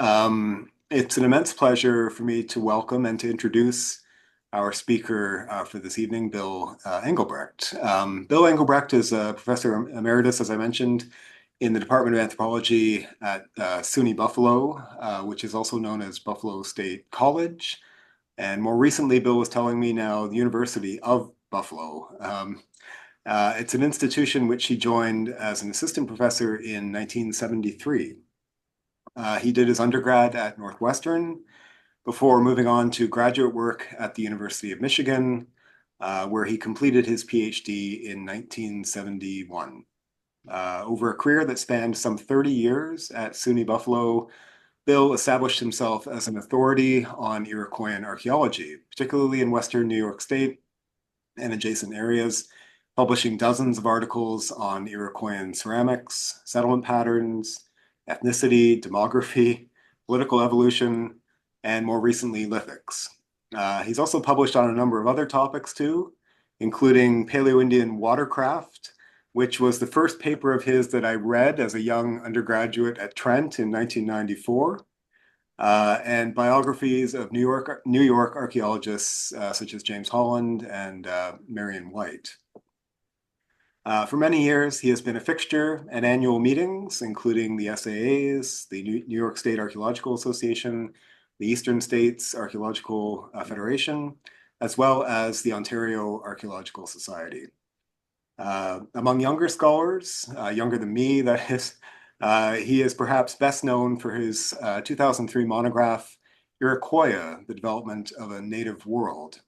It's an immense pleasure for me to welcome and to introduce our speaker for this evening, Bill Engelbrecht. Bill Engelbrecht is a professor emeritus, as I mentioned, in the Department of Anthropology at SUNY Buffalo, which is also known as Buffalo State College. And more recently, Bill was telling me now, the University of Buffalo. It's an institution which he joined as an assistant professor in 1973. He did his undergrad at Northwestern before moving on to graduate work at the University of Michigan, where he completed his PhD in 1971. Over a career that spanned some 30 years at SUNY Buffalo, Bill established himself as an authority on Iroquoian archaeology, particularly in Western New York State and adjacent areas, publishing dozens of articles on Iroquoian ceramics, settlement patterns, ethnicity, demography, political evolution, and more recently, lithics. He's also published on a number of other topics too, including Paleo-Indian watercraft, which was the first paper of his that I read as a young undergraduate at Trent in 1994, and biographies of New York archaeologists such as James Holland and Marion White. For many years, he has been a fixture at annual meetings, including the SAAs, the New York State Archaeological Association, the Eastern States Archaeological Federation, as well as the Ontario Archaeological Society. Among younger scholars, younger than me, that is, he is perhaps best known for his 2003 monograph, Iroquoia, the Development of a Native World,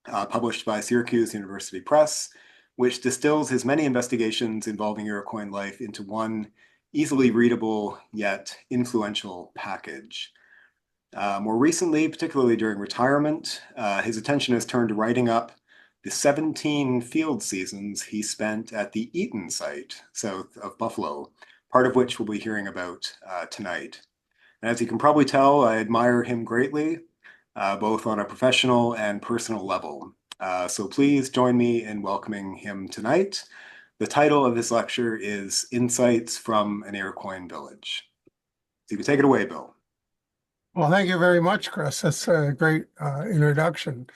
published by Syracuse University Press, which distills his many investigations involving Iroquoian life into one easily readable yet influential package. More recently, particularly during retirement, his attention has turned to writing up the 17 field seasons he spent at the Eaton site south of Buffalo, part of which we'll be hearing about tonight. And as you can probably tell, I admire him greatly, both on a professional and personal level. So please join me in welcoming him tonight. The title of his lecture is Insights from an Iroquoian Village. So you can take it away, Bill. Well, thank you very much, Chris. That's a great introduction.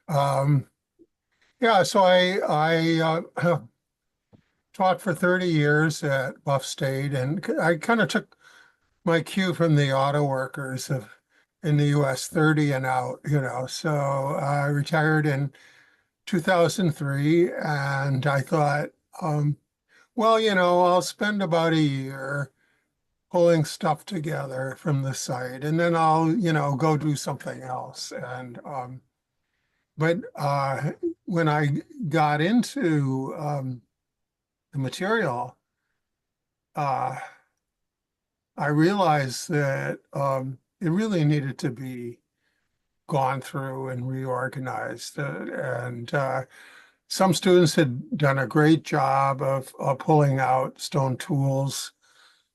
Yeah, so I taught for 30 years at Buff State, and I kind of took my cue from the auto workers in the U.S. 30 and out, So I retired in 2003, and I thought, well, I'll spend about a year pulling stuff together from the site, and then I'll, go do something else. But when I got into the material, uh, I realized that it really needed to be gone through and reorganized. And some students had done a great job of pulling out stone tools,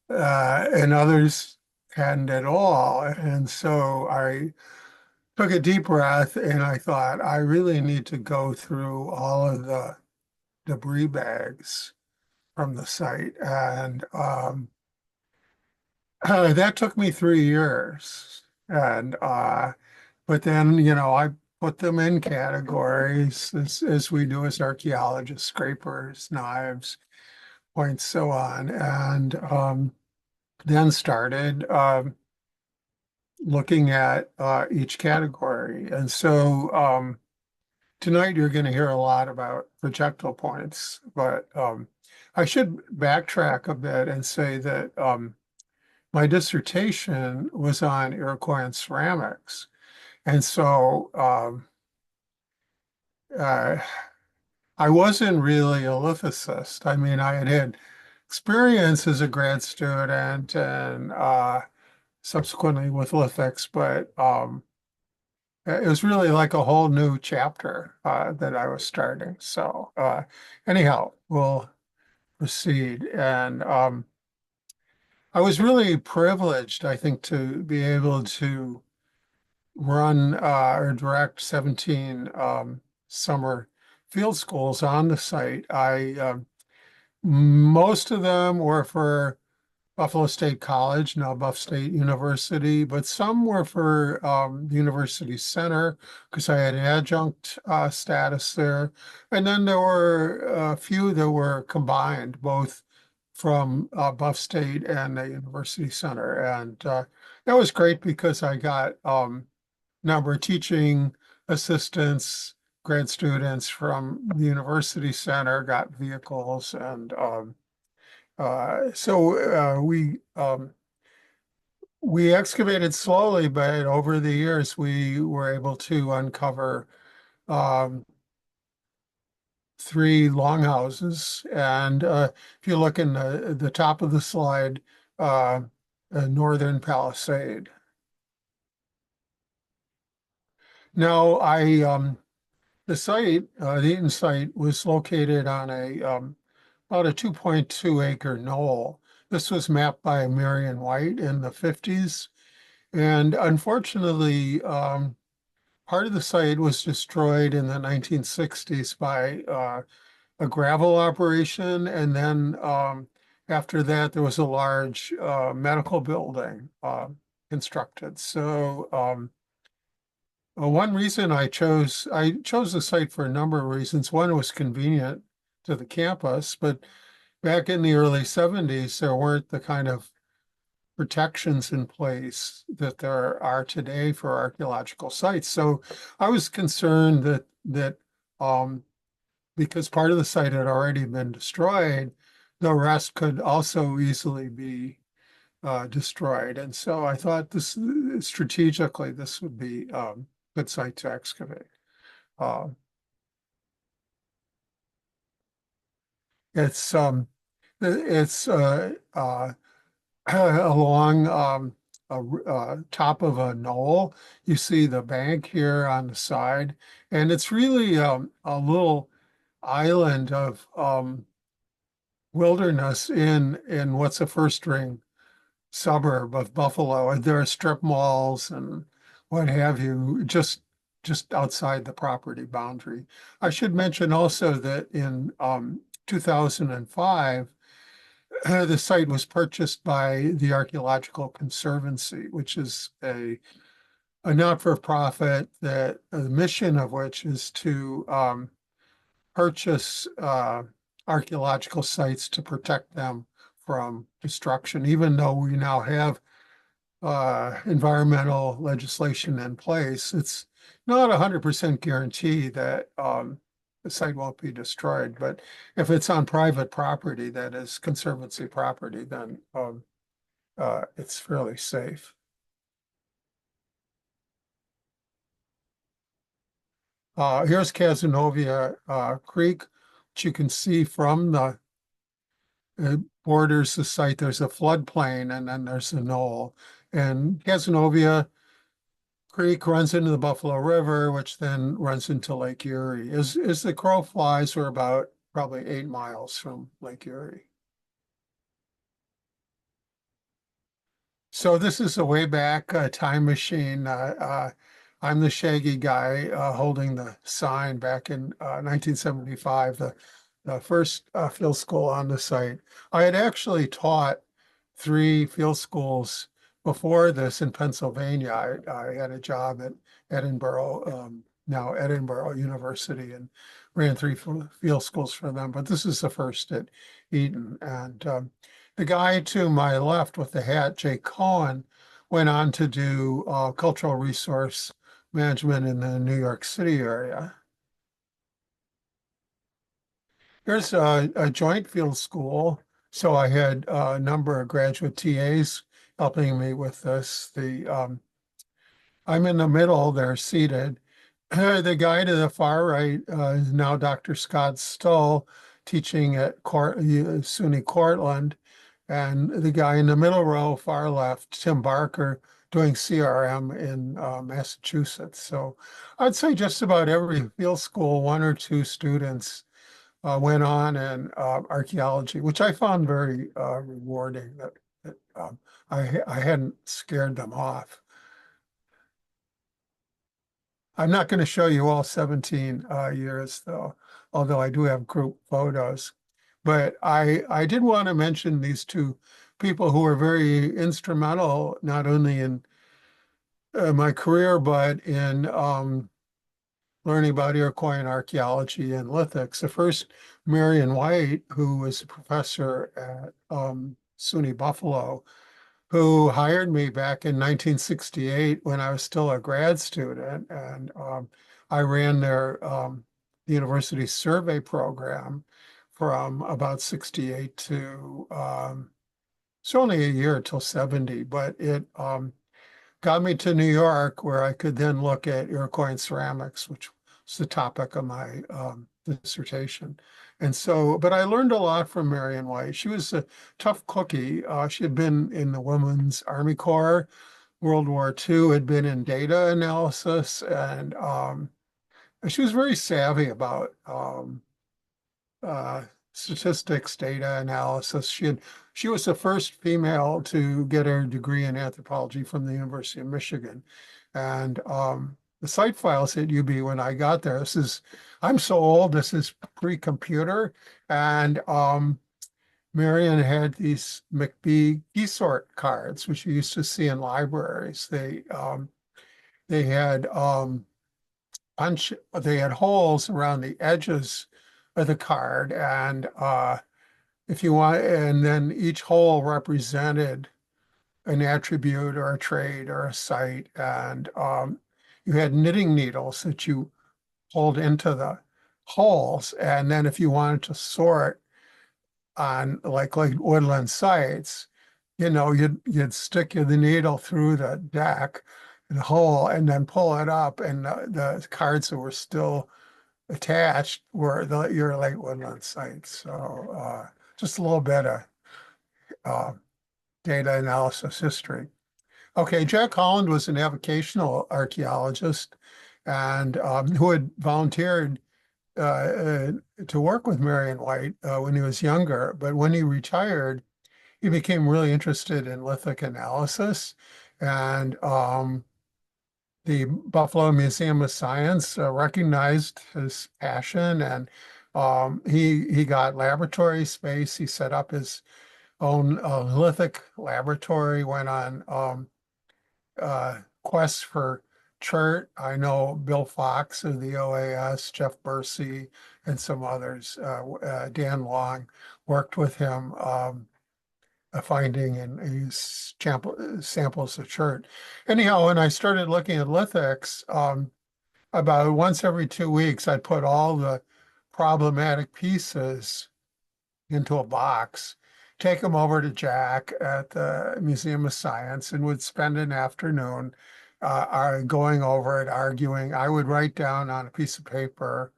and others hadn't at all. And so I took a deep breath and I thought, I really need to go through all of the debris bags from the site. And that took me 3 years. And but then, I put them in categories as we do as archaeologists, scrapers, knives, points, so on. And then started looking at each category. And so tonight you're going to hear a lot about projectile points, but I should backtrack a bit and say that my dissertation was on Iroquoian ceramics. And so I wasn't really a lithicist. I mean, I had experience as a grad student and subsequently with lithics, but it was really like a whole new chapter that I was starting. So anyhow, we'll proceed. And I was really privileged, I think, to be able to run or direct 17 summer field schools on the site. Most of them were for Buffalo State College, now Buff State University, but some were for the University Center because I had adjunct status there. And then there were a few that were combined, both from Buff State and the University Center. And that was great because I got number of teaching assistants, grad students from the University Center, got vehicles, and we excavated slowly, but over the years we were able to uncover um, three longhouses. And if you look in the top of the slide, a northern palisade. Now, the site, the Eaton site, was located on about a 2.2 acre knoll. This was mapped by Marion White in the 50s. And unfortunately, part of the site was destroyed in the 1960s by a gravel operation. And then after that, there was a large medical building constructed. So one reason I chose the site for a number of reasons. One, it was convenient to the campus, but back in the early 70s, there weren't the kind of protections in place that there are today for archaeological sites. So I was concerned that because part of the site had already been destroyed, the rest could also easily be destroyed. And so I thought this strategically, this would be a good site to excavate. Uh, it's it's along top of a knoll. You see the bank here on the side, and it's really a little island of wilderness in what's a first ring suburb of Buffalo. And there are strip malls and what have you, just outside the property boundary. I should mention also that in 2005, the site was purchased by the Archaeological Conservancy, which is a not-for-profit that the mission of which is to purchase archaeological sites to protect them from destruction, even though we now have environmental legislation in place. It's not 100% guarantee that the site won't be destroyed, but if it's on private property, that is conservancy property, then it's fairly safe. Here's Cazenovia Creek, which you can see from the borders the site. There's a floodplain and then there's a knoll. And Cazenovia Creek runs into the Buffalo River, which then runs into Lake Erie. As the crow flies, we're about probably 8 miles from Lake Erie. So this is a way back time machine. I'm the shaggy guy holding the sign back in 1975, the first field school on the site. I had actually taught 3 field schools before this in Pennsylvania. I had a job at Edinburgh, now Edinburgh University, and ran 3 field schools for them. But this is the first at Eaton. And the guy to my left with the hat, Jay Cohen, went on to do cultural resource management in the New York City area. Here's a joint field school. So I had a number of graduate TAs helping me with this. I'm in the middle, they're seated. The guy to the far right is now Dr. Scott Stull, teaching at SUNY Cortland. And the guy in the middle row, far left, Tim Barker, doing CRM in Massachusetts. So I'd say just about every field school, 1 or 2 students went on in archaeology, which I found very rewarding, that I hadn't scared them off. I'm not going to show you all 17 years, though, although I do have group photos. But I did want to mention these 2 people who were very instrumental, not only in my career, but in learning about Iroquoian archaeology and lithics. The first, Marion White, who was a professor at SUNY Buffalo, who hired me back in 1968 when I was still a grad student. And I ran the university survey program from about 68 to it's only a year till 70, but it got me to New York where I could then look at Iroquoian ceramics, which was the topic of my dissertation. And so, but I learned a lot from Marion White. She was a tough cookie. She had been in the Women's Army Corps, World War II, had been in data analysis, and she was very savvy about uh, statistics, data analysis. She was the first female to get her degree in anthropology from the University of Michigan, and the site files at UB when I got there. I'm so old. This is pre-computer, and Marion had these McBee Geesort cards, which you used to see in libraries. They had they had holes around the edges of the card, and if you want, and then each hole represented an attribute or a trait or a site, and you had knitting needles that you pulled into the holes, and then if you wanted to sort on like woodland sites, you'd stick the needle through the deck, the hole, and then pull it up, and the cards that were still attached were your late woodland sites. So just a little bit of uh, data analysis history. Okay, Jack Holland was an avocational archaeologist and who had volunteered to work with Marion White when he was younger. But when he retired, he became really interested in lithic analysis. And the Buffalo Museum of Science recognized his passion, and he got laboratory space. He set up his own lithic laboratory, went on quests for chert. I know Bill Fox of the OAS, Jeff Bursey, and some others. Dan Long worked with him finding and use samples of chert. Anyhow, when I started looking at lithics, about once every 2 weeks, I'd put all the problematic pieces into a box, take them over to Jack at the Museum of Science, and would spend an afternoon going over it, arguing. I would write down on a piece of paper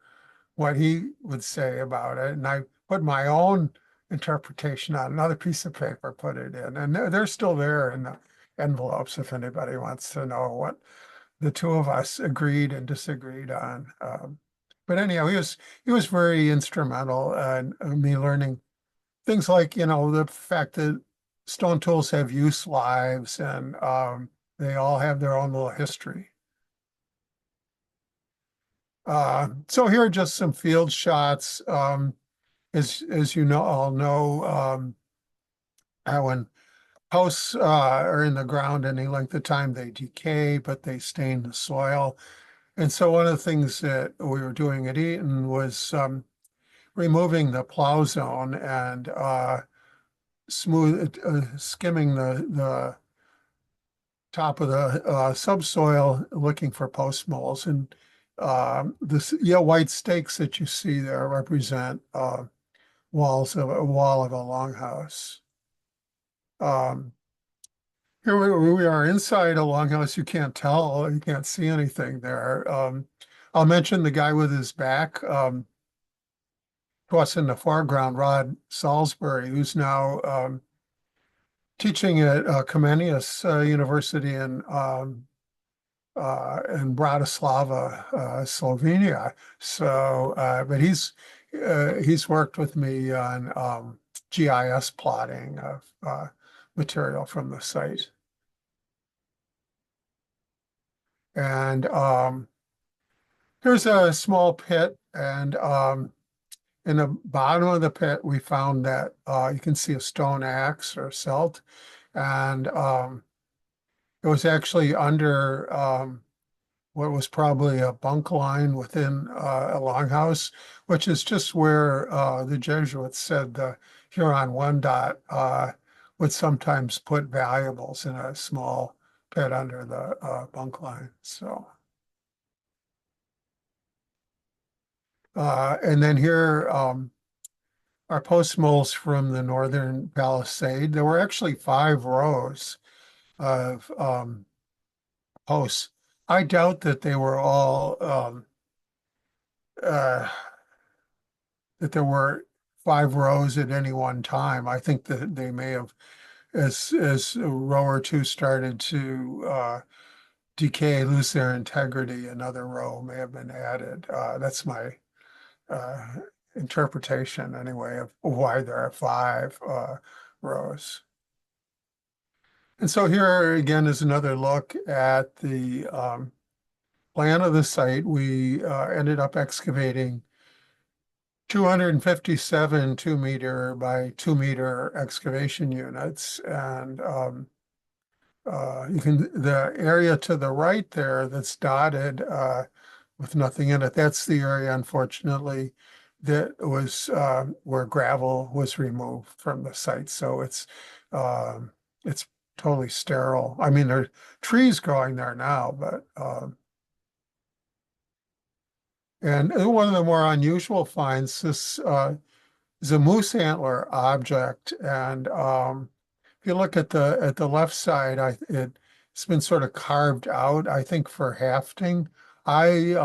what he would say about it, and I put my own interpretation on another piece of paper, put it in, and they're still there in the envelopes if anybody wants to know what the two of us agreed and disagreed on. But anyhow, he was very instrumental in me learning things like, the fact that stone tools have use lives, and they all have their own little history. So here are just some field shots. As you know, all know, when posts are in the ground any length of time, they decay, but they stain the soil. And so one of the things that we were doing at Eaton was removing the plow zone and skimming the top of the subsoil, looking for post moles. And the white stakes that you see there represent walls of a wall of a longhouse. Here we are inside a longhouse. You can't tell, you can't see anything there. I'll mention the guy with his back to us in the foreground, Rod Salisbury, who's now teaching at Comenius University in Bratislava, Slovenia. So, but he's worked with me on GIS plotting of material from the site. And here's a small pit, and in the bottom of the pit, we found that you can see a stone axe or celt, and it was actually under what was probably a bunk line within a longhouse, which is just where the Jesuits said the Huron Wendat would sometimes put valuables in a small pit under the bunk line. So, and then here are post moles from the northern palisade. There were actually 5 rows of posts. I doubt that they were all uh, that there were 5 rows at any one time. I think that they may have, as a row or two started to decay, lose their integrity, another row may have been added. That's my uh, interpretation, anyway, of why there are 5 rows. And so here again is another look at the plan of the site. We ended up excavating 257 2-meter by 2-meter excavation units. And the area to the right there that's dotted with nothing in it, that's the area, unfortunately, that was where gravel was removed from the site. So it's totally sterile. I mean, there are trees growing there now, but and one of the more unusual finds, this is a moose antler object, and if you look at the left side, it's been sort of carved out, I think, for hafting. I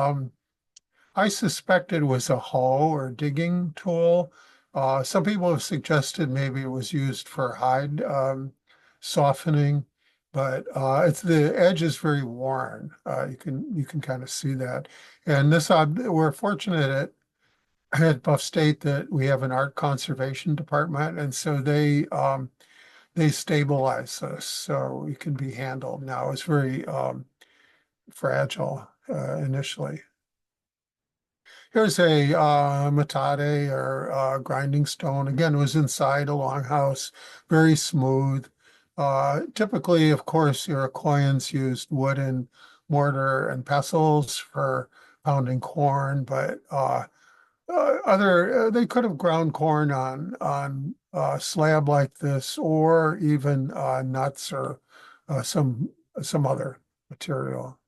I suspect it was a hoe or digging tool. Some people have suggested maybe it was used for hide softening, but it's the edge is very worn. You can kind of see that. And we're fortunate at Buff State that we have an art conservation department, and so they stabilize this so it can be handled. Now it's very fragile initially. Here's a metate or grinding stone. Again, it was inside a longhouse, very smooth. Typically, of course, Iroquoians used wood and mortar and pestles for pounding corn, but they could have ground corn on a slab like this, or even nuts or some other material.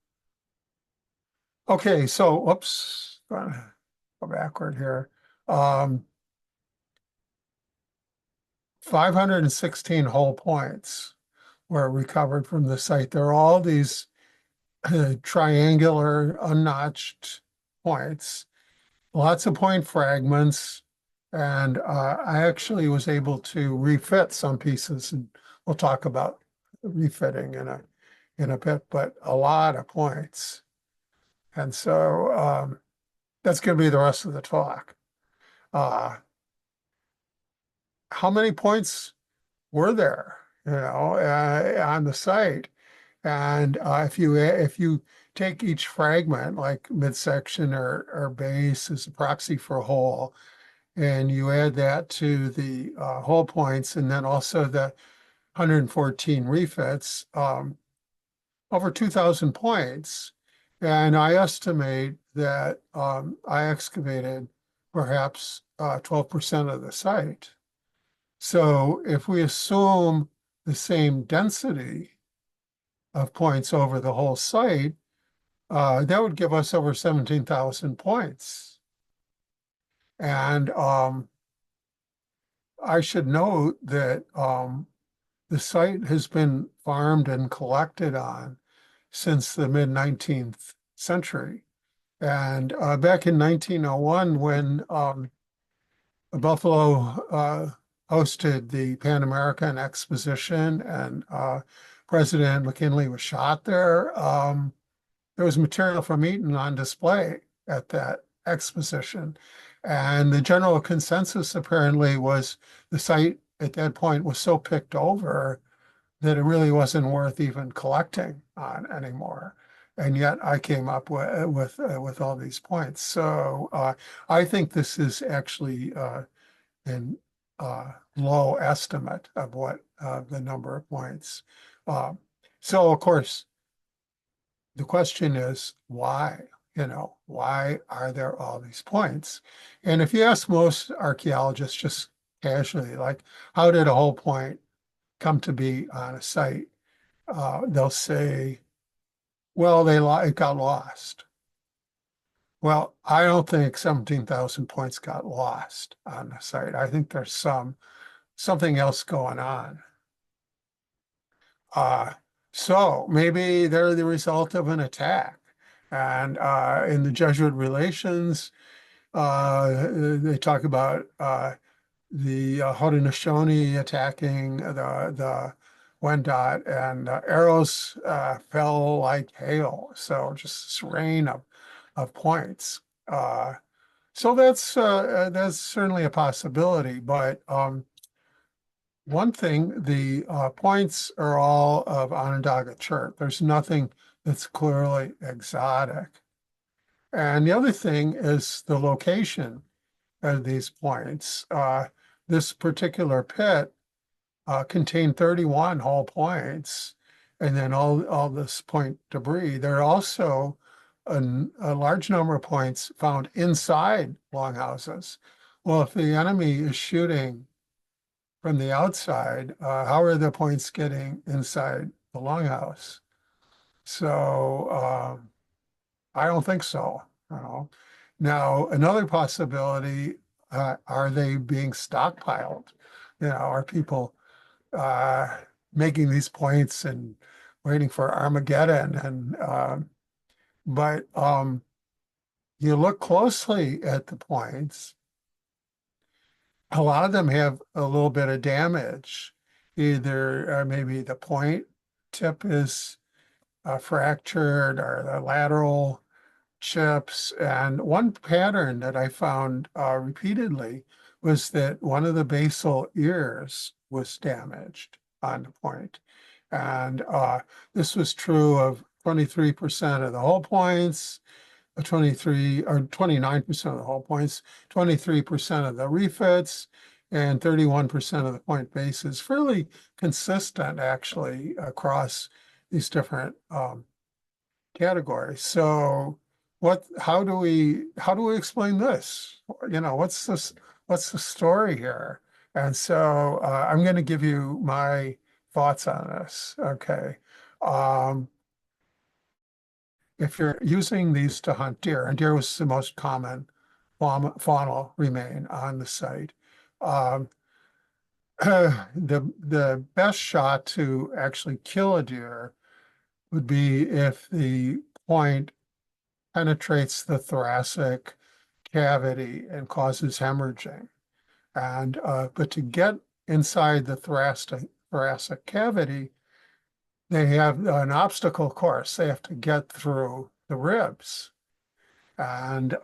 Okay, so whoops, gonna go backward here. Um, 516 whole points were recovered from the site. There are all these triangular, unnotched points, lots of point fragments, and I actually was able to refit some pieces, and we'll talk about refitting in a bit, but a lot of points. And so that's going to be the rest of the talk. Uh, how many points were there, on the site? And if you take each fragment, like midsection or base as a proxy for a hole, and you add that to the hole points, and then also the 114 refits, over 2,000 points. And I estimate that I excavated perhaps 12% of the site. So if we assume the same density of points over the whole site, that would give us over 17,000 points. And I should note that the site has been farmed and collected on since the mid-19th century. And back in 1901, when Buffalo hosted the Pan American Exposition and President McKinley was shot there, there was material from Eaton on display at that exposition. And the general consensus apparently was the site at that point was so picked over that it really wasn't worth even collecting on anymore. and yet I came up with all these points. So I think this is actually an low estimate of what the number of points. Uh, so of course, the question is why? Why are there all these points? And if you ask most archaeologists just casually, like, how did a whole point come to be on a site? They'll say, well, it got lost. Well, I don't think 17,000 points got lost on the site. I think there's something else going on. Uh, so maybe they're the result of an attack. And in the Jesuit relations, they talk about the Haudenosaunee attacking the Wendat, and arrows fell like hail. So just this rain of points. So that's certainly a possibility. But one thing, the points are all of Onondaga chert. There's nothing that's clearly exotic. And the other thing is the location of these points. This particular pit contained 31 whole points, and then all this point debris. There are also a large number of points found inside longhouses. Well, if the enemy is shooting from the outside, how are the points getting inside the longhouse? So I don't think so. You know. Now, another possibility, are they being stockpiled? Are people making these points and waiting for Armageddon? And but you look closely at the points, a lot of them have a little bit of damage. Either maybe the point tip is fractured, or the lateral chips. And one pattern that I found repeatedly was that one of the basal ears was damaged on the point. And this was true of 23% of the whole points, 23 or 29% of the whole points, 23% of the refits, and 31% of the point bases. Fairly consistent, actually, across these different categories. So how do we explain this? What's the story here? And so I'm going to give you my thoughts on this. Okay. Um, if you're using these to hunt deer, and deer was the most common faunal remain on the site, um, the best shot to actually kill a deer would be if the point penetrates the thoracic cavity and causes hemorrhaging. And but to get inside the thoracic cavity, they have an obstacle course. They have to get through the ribs. And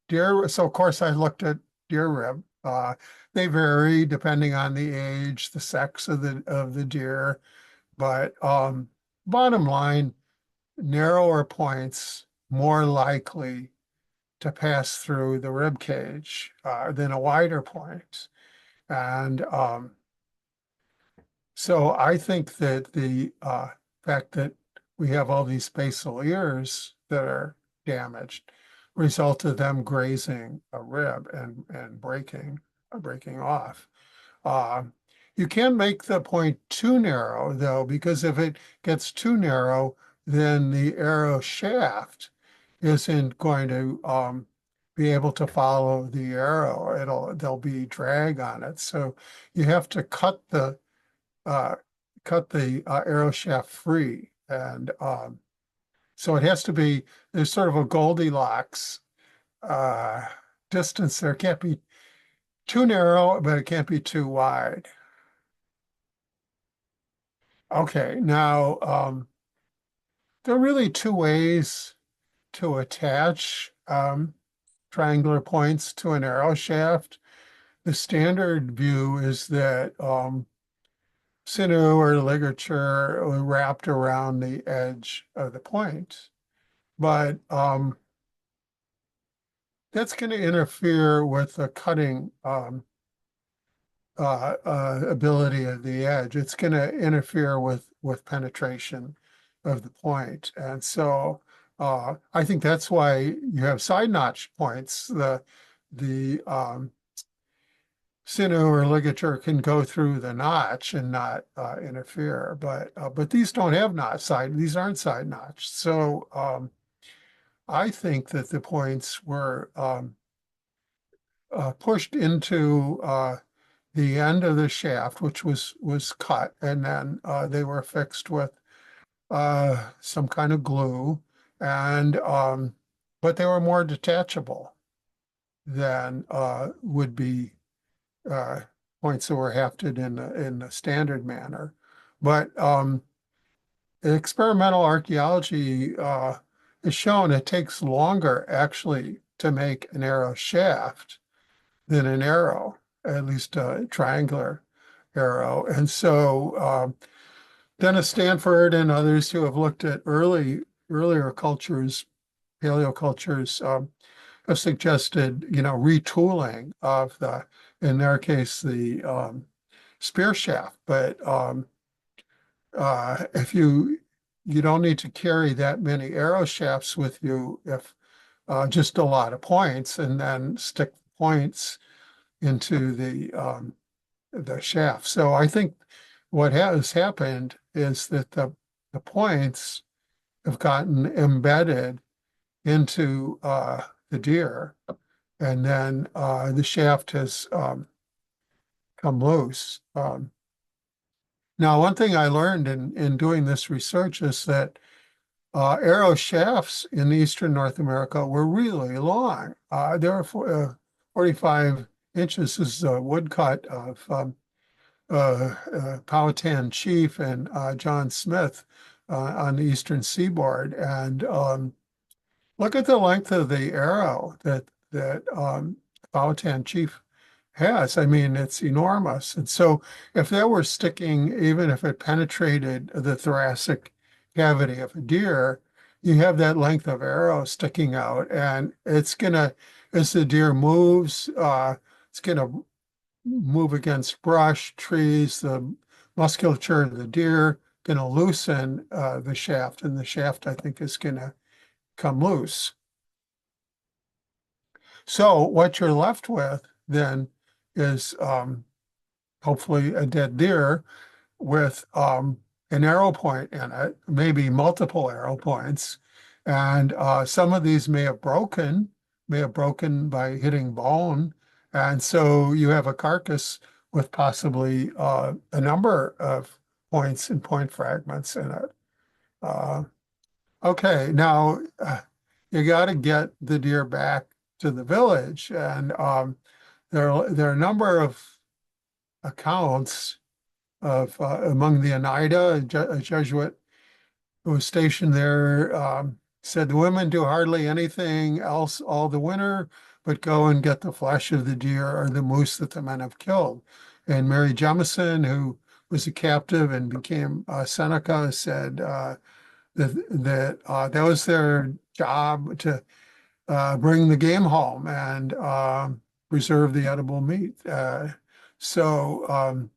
deer, so of course I looked at deer rib. They vary depending on the age, the sex of the deer, but bottom line, narrower points more likely to pass through the rib cage than a wider point. And so I think that the fact that we have all these basal ears that are damaged result of them grazing a rib and breaking off. Uh, you can't make the point too narrow, though, because if it gets too narrow, then the arrow shaft isn't going to be able to follow the arrow. There'll be drag on it. So you have to uh, cut the arrow shaft free, and so it has to be, there's sort of a Goldilocks uh, distance there. It can't be too narrow, but it can't be too wide. Okay, now there are really two ways to attach triangular points to an arrow shaft. The standard view is that sinew or ligature wrapped around the edge of the point. But that's going to interfere with the cutting ability of the edge. It's going to interfere with penetration of the point. And so I think that's why you have side notch points. The sinew or ligature can go through the notch and not interfere. But these don't have these aren't side notched. So I think that the points were pushed into the end of the shaft, which was cut, and then they were fixed with some kind of glue, and but they were more detachable than would be uh, points that were hafted in a standard manner. But experimental archaeology has shown it takes longer actually to make an arrow shaft than an arrow, at least a triangular arrow. And so Dennis Stanford and others who have looked at earlier cultures, paleocultures, have suggested, retooling of in their case, the spear shaft. But if you don't need to carry that many arrow shafts with you if just a lot of points, and then stick points into the shaft. So I think what has happened is that the points have gotten embedded into the deer, and then the shaft has come loose. Now, one thing I learned in doing this research is that arrow shafts in eastern North America were really long. They were 45 inches. This is a woodcut of Powhatan Chief and John Smith on the eastern seaboard. And look at the length of the arrow that Powhatan Chief has. I mean, it's enormous. And so if that were sticking, even if it penetrated the thoracic cavity of a deer, you have that length of arrow sticking out, and it's gonna, as the deer moves, it's gonna move against brush, trees, the musculature of the deer gonna loosen the shaft, and the shaft, I think, is gonna come loose. So what you're left with then is hopefully a dead deer with an arrow point in it, maybe multiple arrow points. And some of these may have broken by hitting bone. And so you have a carcass with possibly a number of points and point fragments in it. Uh, okay, now you got to get the deer back to the village. And there are a number of accounts of among the Oneida, a Jesuit who was stationed there, said the women do hardly anything else all the winter but go and get the flesh of the deer or the moose that the men have killed. And Mary Jemison, who was a captive and became Seneca, said that was their job to bring the game home and preserve the edible meat. So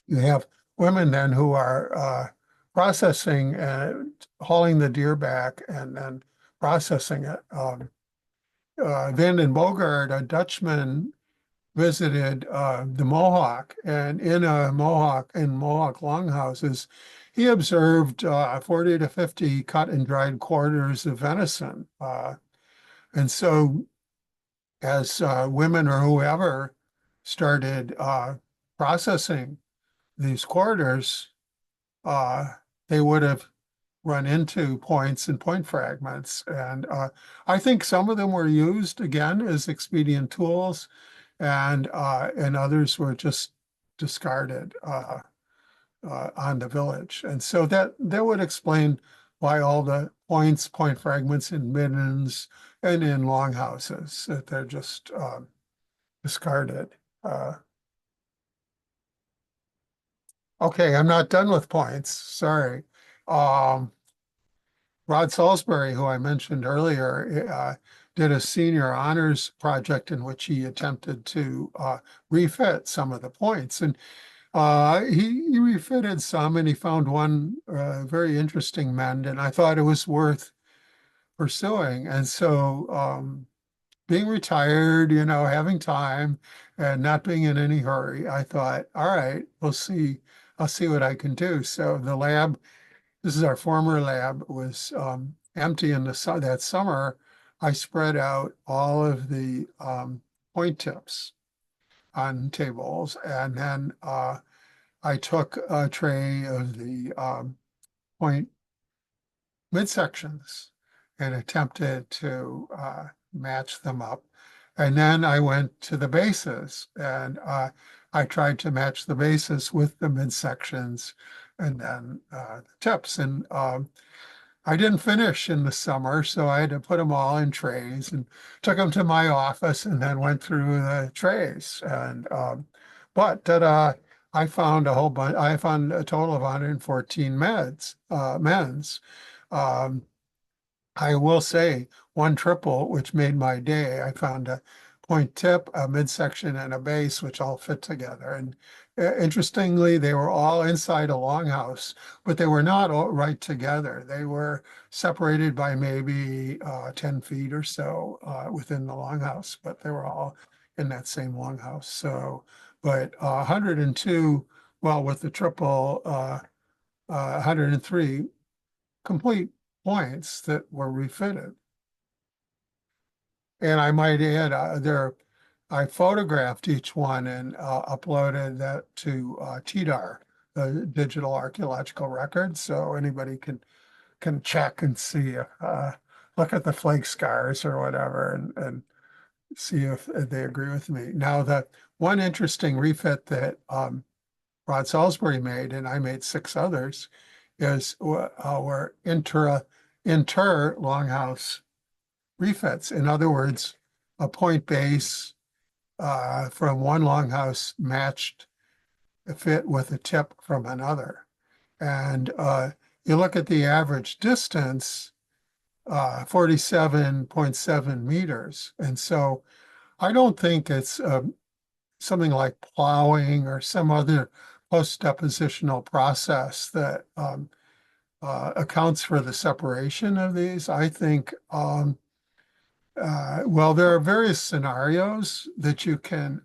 you have women then who are processing and hauling the deer back and then processing it. Van den Bogart, a Dutchman, visited the Mohawk, and in Mohawk longhouses, he observed 40 to 50 cut and dried quarters of venison. And so as women or whoever started processing these quarters, they would have run into points and point fragments. And I think some of them were used again as expedient tools, and others were just discarded on the village. And so that would explain why all the point fragments in middens and in longhouses, that they're just discarded. Okay, I'm not done with points. Sorry. Um, Rod Salisbury, who I mentioned earlier, did a senior honors project in which he attempted to refit some of the points. And he refitted some and he found one very interesting mend, and I thought it was worth pursuing. And so, being retired, having time and not being in any hurry, I thought, all right, I'll see what I can do. So the lab, this is our former lab, was empty in that summer. I spread out all of the point tips on tables, and then I took a tray of the point midsections and attempted to match them up. And then I went to the bases and I tried to match the bases with the midsections and then the tips. And I didn't finish in the summer, so I had to put them all in trays and took them to my office and then went through the trays. And but I found a whole bunch. I found a total of 114 men's. Um, I will say one triple, which made my day. I found a point tip, a midsection, and a base, which all fit together. And interestingly, they were all inside a longhouse, but they were not all right together. They were separated by maybe 10 feet or so within the longhouse, but they were all in that same longhouse. So, but 102, well, with the triple, 103 complete points that were refitted. And I might add, I photographed each one and uploaded that to TDAR, the Digital Archaeological Record, so anybody can check and see, look at the flake scars or whatever, and see if they agree with me. Now, the one interesting refit that Rod Salisbury made, and I made six others, is our inter longhouse refits. In other words, a point base from one longhouse matched a fit with a tip from another. And you look at the average distance, 47.7 meters. And so I don't think it's something like plowing or some other post-depositional process that accounts for the separation of these. I think well, there are various scenarios that you can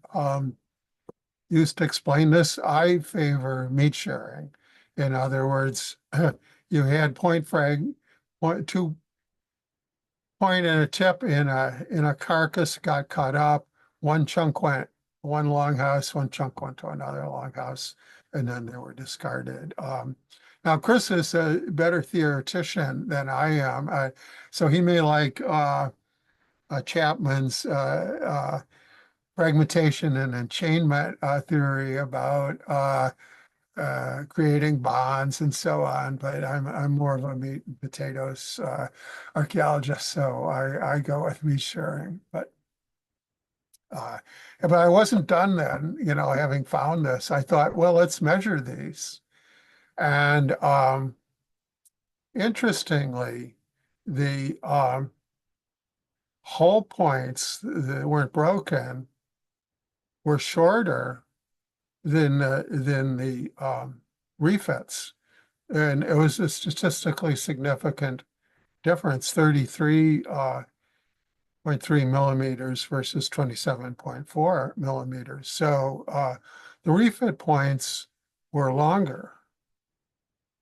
use to explain this. I favor meat sharing. In other words, you had two point and a tip in a carcass got cut up. One chunk went one longhouse, one chunk went to another longhouse, and then they were discarded. Now, Chris is a better theoretician than I am, so he may like Chapman's fragmentation and enchainment theory about creating bonds and so on. But I'm more of a meat and potatoes archaeologist, so I go with meat sharing. Uh, but I wasn't done then. Having found this, I thought, well, let's measure these. And interestingly, the hole points that weren't broken were shorter than the refits, and it was a statistically significant difference: 33.3 millimeters versus 27.4 millimeters. So the refit points were longer,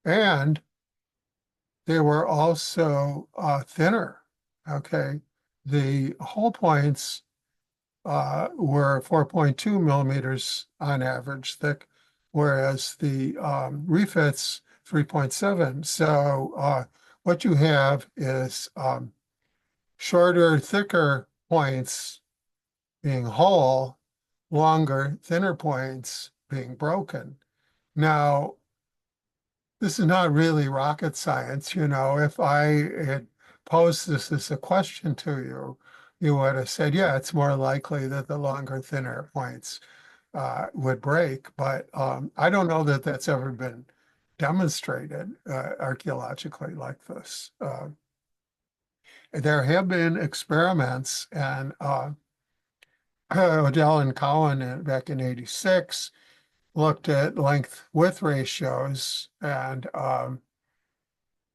and they were also thinner. Okay, the hole points were 4.2 millimeters on average thick, whereas the refits 3.7. So what you have is shorter, thicker points being whole, longer, thinner points being broken. Now, this is not really rocket science. If I had posed this as a question to you, you would have said, yeah, it's more likely that the longer, thinner points would break, but I don't know that that's ever been demonstrated archaeologically like this. There have been experiments, and Odell and Cowan back in '86 looked at length-width ratios, and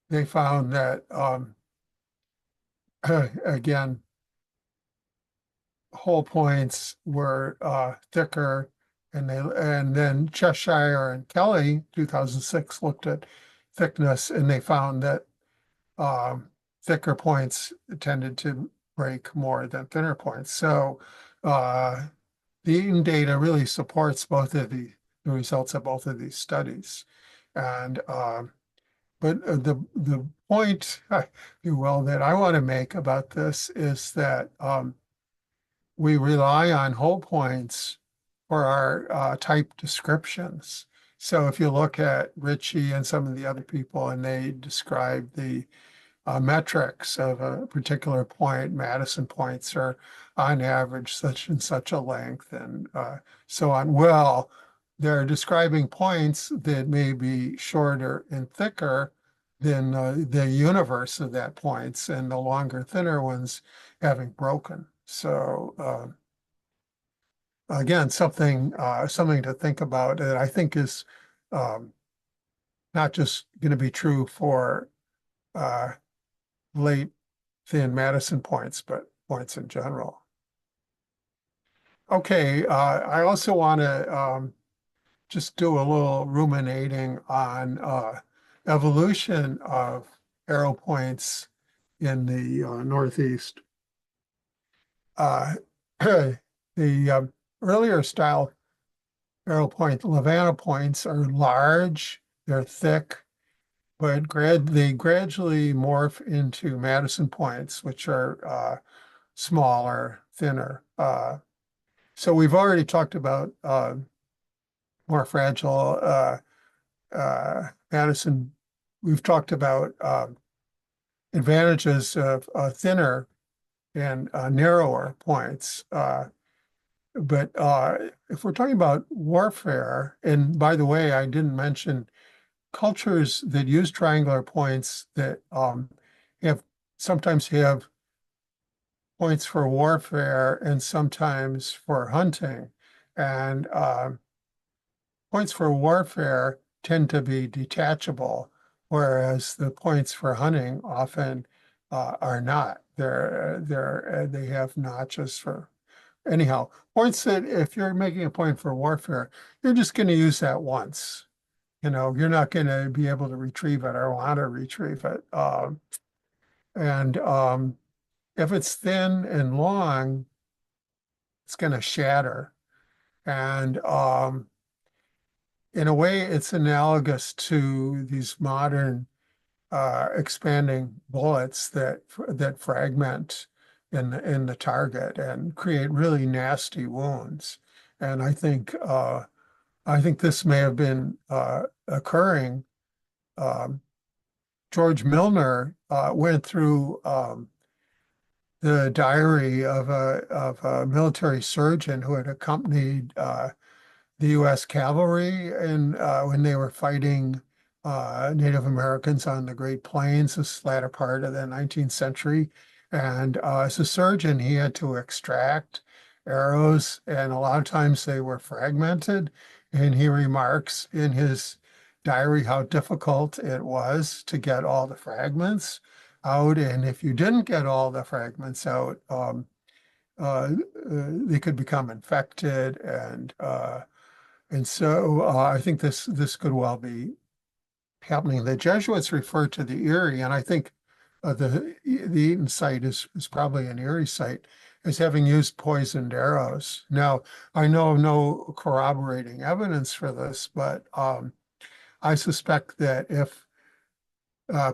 they found that, again, whole points were thicker, and then Cheshire and Kelly, 2006, looked at thickness, and they found that um, thicker points tended to break more than thinner points. So uh, the Eaton data really supports both of the results of both of these studies. And but the point, if you will, that I want to make about this is that we rely on whole points for our type descriptions. So if you look at Ritchie and some of the other people, and they describe the metrics of a particular point, Madison points are on average such and such a length, and so on. Well, they're describing points that may be shorter and thicker than the universe of that points, and the longer, thinner ones having broken. So again, something to think about that I think is um, not just going to be true for uh, late thin Madison points, but points in general. Okay, I also want to just do a little ruminating on evolution of arrow points in the Northeast. Uh, the earlier style arrow point, Levana points, are large, they're thick, but they gradually morph into Madison points, which are smaller, thinner. So we've already talked about more fragile Madison. We've talked about advantages of thinner and narrower points. But if we're talking about warfare, and by the way, I didn't mention cultures that use triangular points that have sometimes have points for warfare and sometimes for hunting. And points for warfare tend to be detachable, whereas the points for hunting often are not. They have notches for anyhow. Points that if you're making a point for warfare, you're just going to use that once. You're not going to be able to retrieve it or want to retrieve it. And if it's thin and long, it's going to shatter. And in a way, it's analogous to these modern expanding bullets that fragment in the target and create really nasty wounds. And I think this may have been occurring. Um, George Milner went through the diary of a military surgeon who had accompanied the U.S. cavalry and when they were fighting Native Americans on the Great Plains, this latter part of the 19th century. And as a surgeon, he had to extract arrows, and a lot of times they were fragmented. And he remarks in his diary how difficult it was to get all the fragments out. And if you didn't get all the fragments out, they could become infected, and so I think this could well be happening. The Jesuits referred to the Erie, and I think the Eaton site is probably an Erie site, as having used poisoned arrows. Now, I know of no corroborating evidence for this, but I suspect that if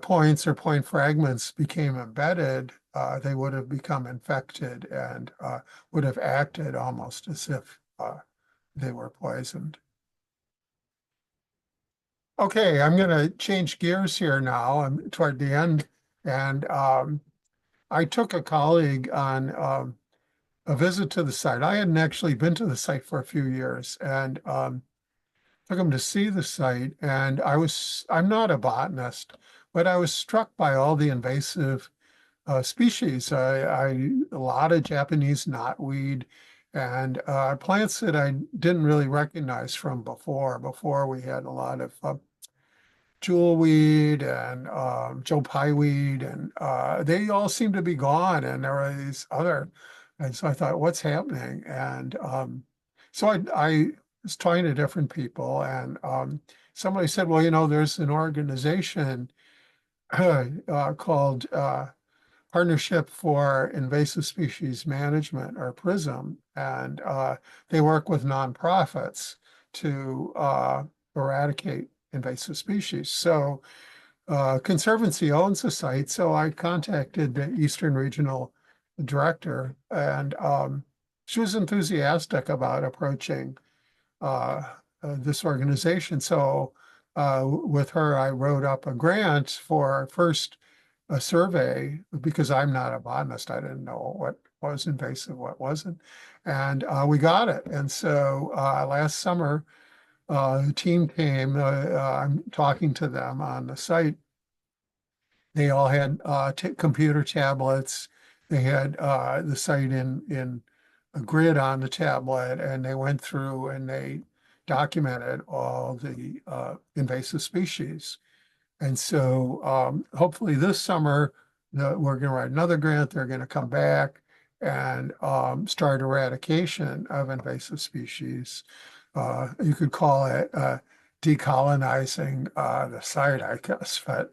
points or point fragments became embedded, they would have become infected and would have acted almost as if they were poisoned. Okay, I'm going to change gears here now. I'm toward the end, and I took a colleague on a visit to the site. I hadn't actually been to the site for a few years, and took him to see the site. And I'm not a botanist, but I was struck by all the invasive species. A lot of Japanese knotweed and plants that I didn't really recognize from before. Before we had a lot of jewelweed and Joe Pye weed, and they all seem to be gone. And there are these other, and so I thought, what's happening? And so I was talking to different people, and somebody said, well, there's an organization called Partnership for Invasive Species Management, or PRISM, and they work with nonprofits to eradicate invasive species. So Conservancy owns the site, so I contacted the Eastern Regional Director, and she was enthusiastic about approaching this organization. So with her, I wrote up a grant for first a survey, because I'm not a botanist. I didn't know what was invasive, what wasn't. And we got it. And so last summer, the team came. I'm talking to them on the site. They all had computer tablets. They had the site in a grid on the tablet, and they went through and they documented all the invasive species. And so hopefully this summer, we're going to write another grant. They're going to come back and start eradication of invasive species. You could call it decolonizing the site, I guess. But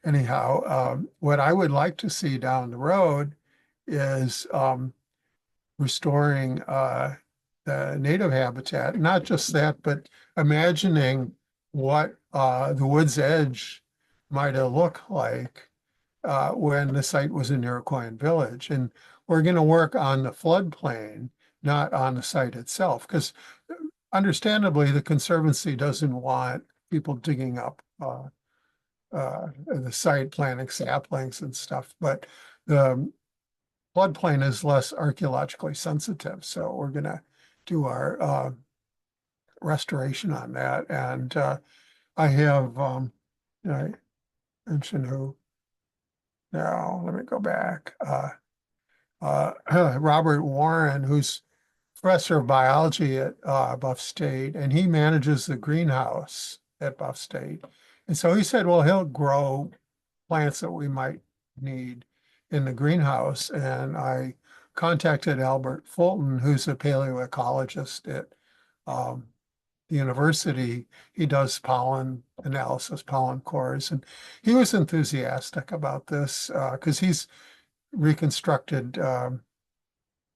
anyhow, what I would like to see down the road is restoring the native habitat. Not just that, but imagining what the wood's edge might have looked like when the site was in Iroquoian Village. And we're going to work on the floodplain, not on the site itself, because understandably, the Conservancy doesn't want people digging up the site, planting saplings and stuff. But the floodplain is less archaeologically sensitive. So we're going to do our restoration on that. And I have, I mentioned who, now let me go back. Robert Warren, who's professor of biology at Buff State, and he manages the greenhouse at Buff State. And so he said, well, he'll grow plants that we might need in the greenhouse. And I contacted Albert Fulton, who's a paleoecologist at the university. He does pollen analysis, pollen cores, and he was enthusiastic about this because he's reconstructed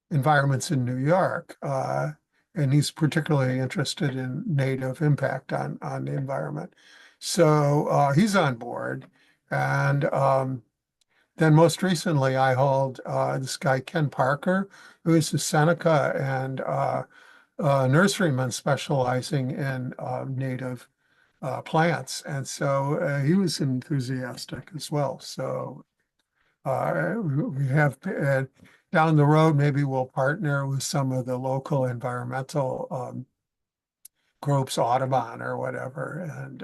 environments in New York, and he's particularly interested in native impact on the environment. So he's on board. And then most recently, I hauled this guy, Ken Parker, who is a Seneca and nurseryman specializing in native plants. And so he was enthusiastic as well. So we have down the road, maybe we'll partner with some of the local environmental groups, Audubon or whatever. And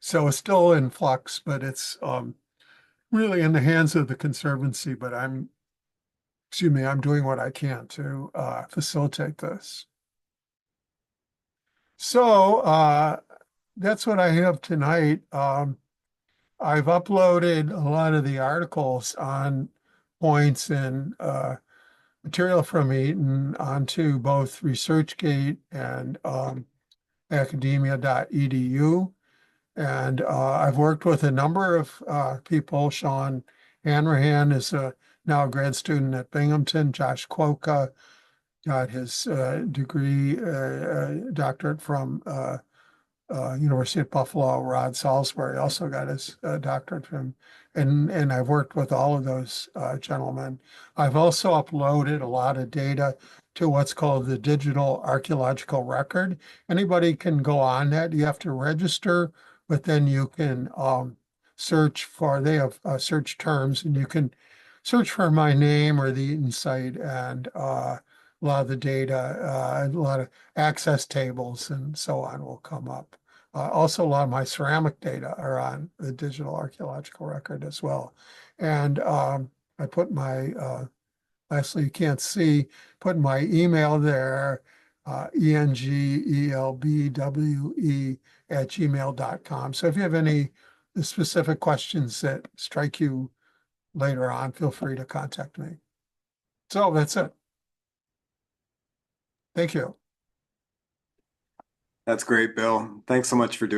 so it's still in flux, but it's really in the hands of the Conservancy. But I'm doing what I can to facilitate this. So that's what I have tonight. I've uploaded a lot of the articles on points and material from Eaton onto both ResearchGate and academia.edu. And I've worked with a number of people. Sean Hanrahan is now a grad student at Binghamton. Josh Quokka got his degree, doctorate from University of Buffalo. Rod Salisbury also got his doctorate from, and I've worked with all of those gentlemen. I've also uploaded a lot of data to what's called the Digital Archaeological Record. Anybody can go on that. You have to register, but then you can search for, they have search terms, and you can search for my name or the Eaton site, and a lot of the data, a lot of access tables and so on will come up. Also, a lot of my ceramic data are on the digital archaeological record as well. And I put my, lastly, you can't see, put my email there, engelbwe@gmail.com. So if you have any specific questions that strike you later on, feel free to contact me. So that's it. Thank you. That's great, Bill. Thanks so much for doing